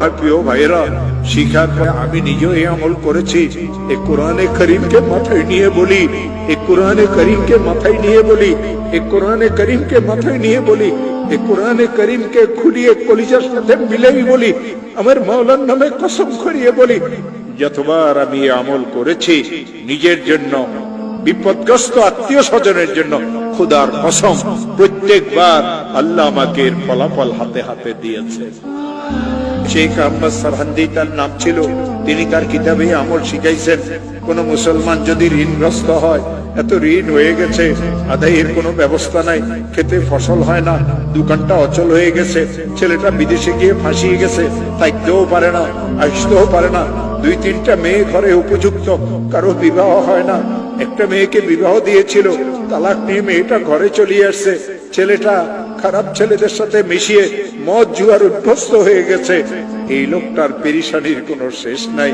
আমার প্রিয় ভাইয়েরা, শিখার পরে আমি নিজেও এই আমল করেছি। এই কোরআনে করিমকে মাথায় নিয়ে বলি, এই কোরআনে করিমকে মাথায় নিয়ে বলি, এই কোরআনে করিমকে মাথায় নিয়ে বলি, এই কোরআনে করিমকে খুলিয়ে কলিজার সাথে মিলেই বলি, আমার মাওলার নামে কসম করিয়ে বলি, যতবার আমি আমল করেছি নিজের জন্য, বিপদগ্রস্ত আত্মীয় স্বজনের জন্য, খুদার কসম প্রত্যেকবার আল্লাহ আমাকে এর ফলাফল হাতে হাতে দিয়েছে। শেখ আহমদ সরহান্দি তার নাম ছিল, তিনি তার কিতাবে আমল শিখাইছেন। কোন মুসলমান যদি ঋণগ্রস্ত হয়, এত ঋণ হয়ে গেছে, আদায়ের কোনো ব্যবস্থা নাই, খেতে ফসল হয় না, দোকানটা অচল হয়ে গেছে, ছেলেটা বিদেশে গিয়ে ফাঁসিয়ে গেছে, থাকতেও পারে না, আসতেও পারে না, 2-3টা মেয়ে ঘরে উপযুক্ত, কারো বিবাহ হয় না, একটা মেয়েকে বিবাহ দিয়েছিল, তালাক নিয়ে মেয়েটা ঘরে চলে আসছে, ছেলেটা খারাপ ছেলেদের সাথে মিশিয়ে মদ জুয়ার অভ্যস্ত হয়ে গেছে। এই লোকটার পেরেশানির কোনো শেষ নাই,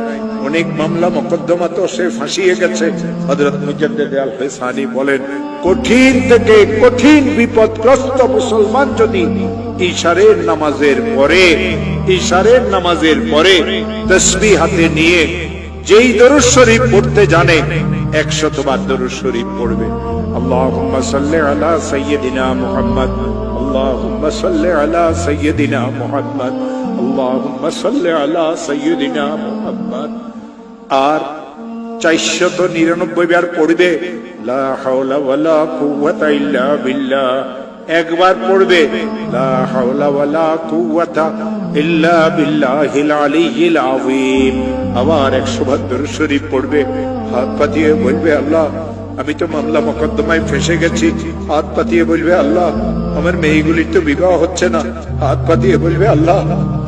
অনেক মামলা মোকদ্দমা তো সে ফাঁসিয়ে গেছে। হযরত মুজাদ্দিদ আল-ফিসানি বলেন, কঠিন থেকে কঠিন বিপদগ্রস্ত মুসলমান যদি ইশারের নামাজের পরে তাসবিহ হাতে নিয়ে যেই দরুদ শরীফ পড়তে জানে, 100 বার দরুদ শরীফ পড়বে। আল্লাহুম্মা সাল্লি আলা সাইয়্যিদিনা মুহাম্মদ, আল্লাহুম্মা সাল্লি আলা সাইয়্যিদিনা মুহাম্মদ, আল্লাহুম্মা সাল্লি আলা সাইয়্যিদিনা মুহাম্মদ। আর 499 বার পড়বে লা হাওলা ওয়ালা কুওয়াতা ইল্লা বিল্লাহ। একবার পড়বে লা হাওলা ওয়ালা কুওয়াতা ইল্লা বিল্লাহিল আলিয়্যিল আযীম। আবার 100 বার দরুদ শরীফ পড়বে, হাত পাতিয়ে বলবে, আল্লাহ আমি তো মামলা মোকদ্দমায় ফেঁসে গেছি। হাত পাতিয়ে বলবে, আল্লাহ আমার মেয়েগুলির তো বিবাহ হচ্ছে না। হাত পাতিয়ে বলবে, আল্লাহ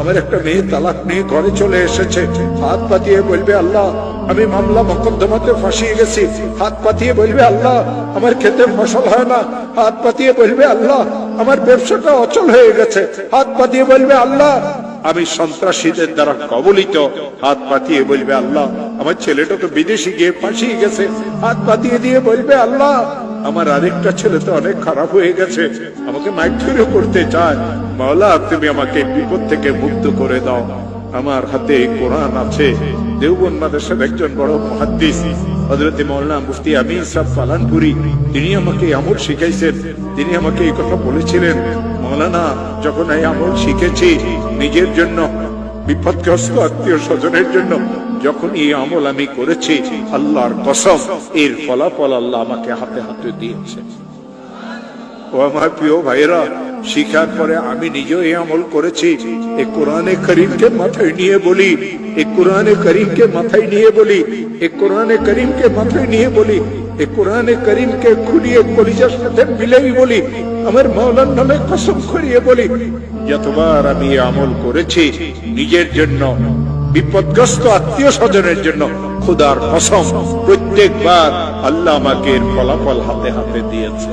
আমার একটা মেয়ে তালাক নিয়ে ঘরে চলে এসেছে। হাত পাতিয়ে বলবে, আল্লাহ আমি মামলা মোকদ্দমাতে ফাঁসিয়ে গেছি। হাত পাতিয়ে বলবে, আল্লাহ আমার খেতে ফসল হয় না। হাত পাতিয়ে বলবে, আল্লাহ আমার ব্যবসাটা অচল হয়ে গেছে। হাত পাতিয়ে বলবে, আল্লাহ আমি সন্ত্রাসীদের দ্বারা কবলিত। হাত পাতিয়ে বলবে, আল্লাহ আমার ছেলেটা তো বিদেশে গিয়ে ফাঁসিয়ে গেছে। হাত পাতিয়ে দিয়ে বলবে, আল্লাহ আমার আরেকটা ছেলে তো অনেক খারাপ হয়ে গেছে, আমাকে মাইথুরও করতে চায়। মাওলা তুমি আমাকে বিপদ থেকে মুক্ত করে দাও। আমার হাতে কোরআন আছে। দেওবন্দ মাদ্রাসার একজন বড় মুহাদ্দিস হযরত মাওলানা মুফতি আমিন সাহেব পালানপুরি, তিনি আমাকে আমল শিখাইছেন। তিনি আমাকে এই কথা বলেছিলেন, মাওলানা যখন এই আমল শিখেছি নিজের জন্য, বিপদগ্রস্ত আত্মীয় স্বজনের জন্য, যখন এই আমল আমি করেছি, আল্লাহর কসম এর ফলাফল আল্লাহ আমাকে হাতে হাতে দিয়েছে। ও আমার প্রিয় ভাইয়েরা, শিখার পরে আমি নিজেও এই আমল করেছি। এই কোরআনে করিমকে মাথায় নিয়ে বলি, এই কোরআনে করিমকে মাথায় নিয়ে বলি, এই কোরআনে করিমকে মাথায় নিয়ে বলি, এই কোরআনে করিমকে খুলিয়ে কলিজার সাথে মিলেই বলি, আমার মাওলার নামে কসম করিয়ে বলি, যতবার আমি এই আমল করেছি নিজের জন্য, বিপদগ্রস্ত আত্মীয় স্বজনের জন্য, খুদার কসম প্রত্যেকবার আল্লাহ আমাকে এর ফলাফল হাতে হাতে দিয়েছে।